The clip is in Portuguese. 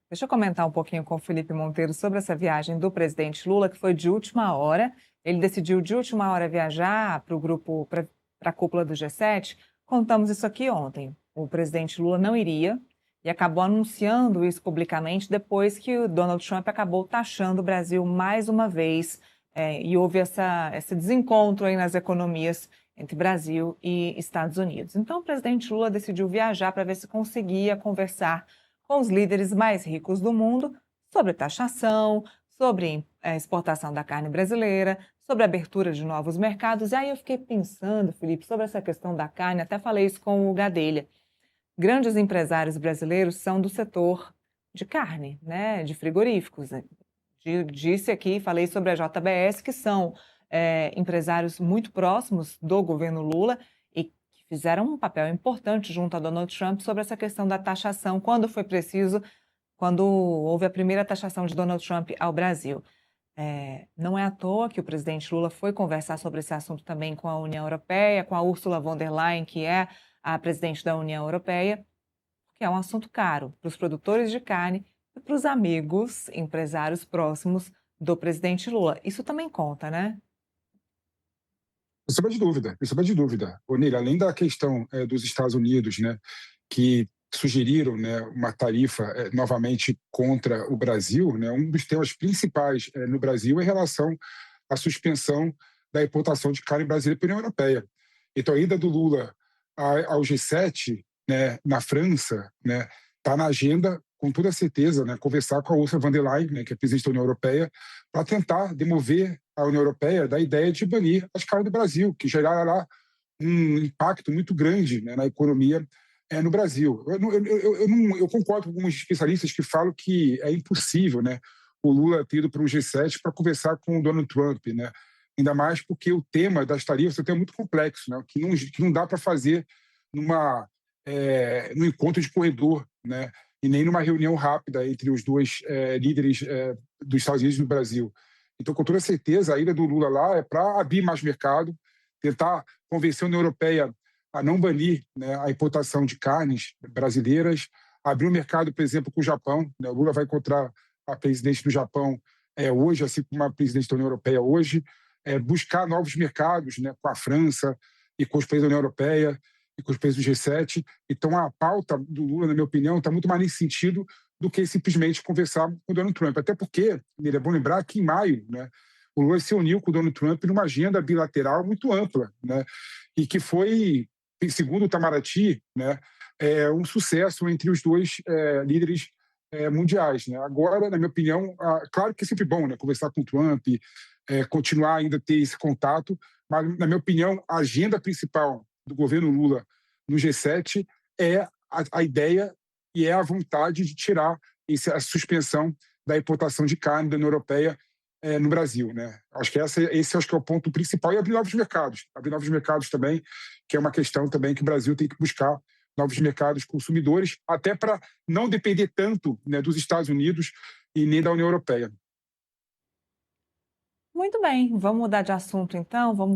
Deixa eu comentar um pouquinho com o Felipe Monteiro sobre essa viagem do presidente Lula, que foi de última hora. Ele decidiu de última hora viajar para o grupo, para a cúpula do G7. Contamos isso aqui ontem. O presidente Lula não iria e acabou anunciando isso publicamente depois que o Donald Trump acabou taxando o Brasil mais uma vez. E houve esse desencontro aí nas economias entre Brasil e Estados Unidos. Então, o presidente Lula decidiu viajar para ver se conseguia conversar com os líderes mais ricos do mundo sobre taxação, sobre exportação da carne brasileira, sobre abertura de novos mercados. E aí eu fiquei pensando, Felipe, sobre essa questão da carne, até falei isso com o Gadelha. Grandes empresários brasileiros são do setor de carne, né, de frigoríficos. Disse aqui, falei sobre a JBS, que são empresários muito próximos do governo Lula e que fizeram um papel importante junto a Donald Trump sobre essa questão da taxação, quando foi preciso, quando houve a primeira taxação de Donald Trump ao Brasil. Não é à toa que o presidente Lula foi conversar sobre esse assunto também com a União Europeia, com a Ursula von der Leyen, que é a presidente da União Europeia, porque é um assunto caro para os produtores de carne e para os amigos, empresários próximos do presidente Lula. Isso também conta, né? Sem sombra de dúvida, sem sombra de dúvida. Ô, Nira, além da questão dos Estados Unidos, né, que sugeriram, né, uma tarifa novamente contra o Brasil, né, um dos temas principais no Brasil é em relação à suspensão da importação de carne brasileira pela União Europeia. Então, a ida do Lula ao G7, né, na França, né, está na agenda, com toda certeza, né, conversar com a Ursula von der Leyen, né, que é presidente da União Europeia, para tentar demover a União Europeia da ideia de banir as carnes do Brasil, que gerará um impacto muito grande, né, na economia no Brasil. Eu concordo com alguns especialistas que falam que é impossível, né, o Lula ter ido para o G7 para conversar com o Donald Trump, né? Ainda mais porque o tema das tarifas é um tema muito complexo, né, que não dá para fazer num encontro de corredor, né, e nem numa reunião rápida entre os dois líderes dos Estados Unidos e do Brasil. Então, com toda certeza, a ida do Lula lá é para abrir mais mercado, tentar convencer a União Europeia a não banir, né, a importação de carnes brasileiras, abrir o mercado, por exemplo, com o Japão. Né? O Lula vai encontrar a presidente do Japão hoje, assim como a presidente da União Europeia hoje, buscar novos mercados, né, com a França e com os países da União Europeia e com os países do G7. Então, a pauta do Lula, na minha opinião, está muito mais nesse sentido do que simplesmente conversar com o Donald Trump. Até porque, é bom lembrar que em maio, né, o Lula se uniu com o Donald Trump numa agenda bilateral muito ampla, né, e que foi, segundo o Itamaraty, né, um sucesso entre os dois líderes mundiais. Né. Agora, na minha opinião, claro que é sempre bom, né, conversar com o Trump, continuar ainda a ter esse contato, mas, na minha opinião, a agenda principal do governo Lula no G7 é a ideia e é a vontade de tirar a suspensão da importação de carne da União Europeia no Brasil. Né? Acho que esse acho que é o ponto principal, e abrir novos mercados. Abrir novos mercados também, que é uma questão também que o Brasil tem que buscar novos mercados consumidores, até para não depender tanto, né, dos Estados Unidos e nem da União Europeia. Muito bem, vamos mudar de assunto então, vamos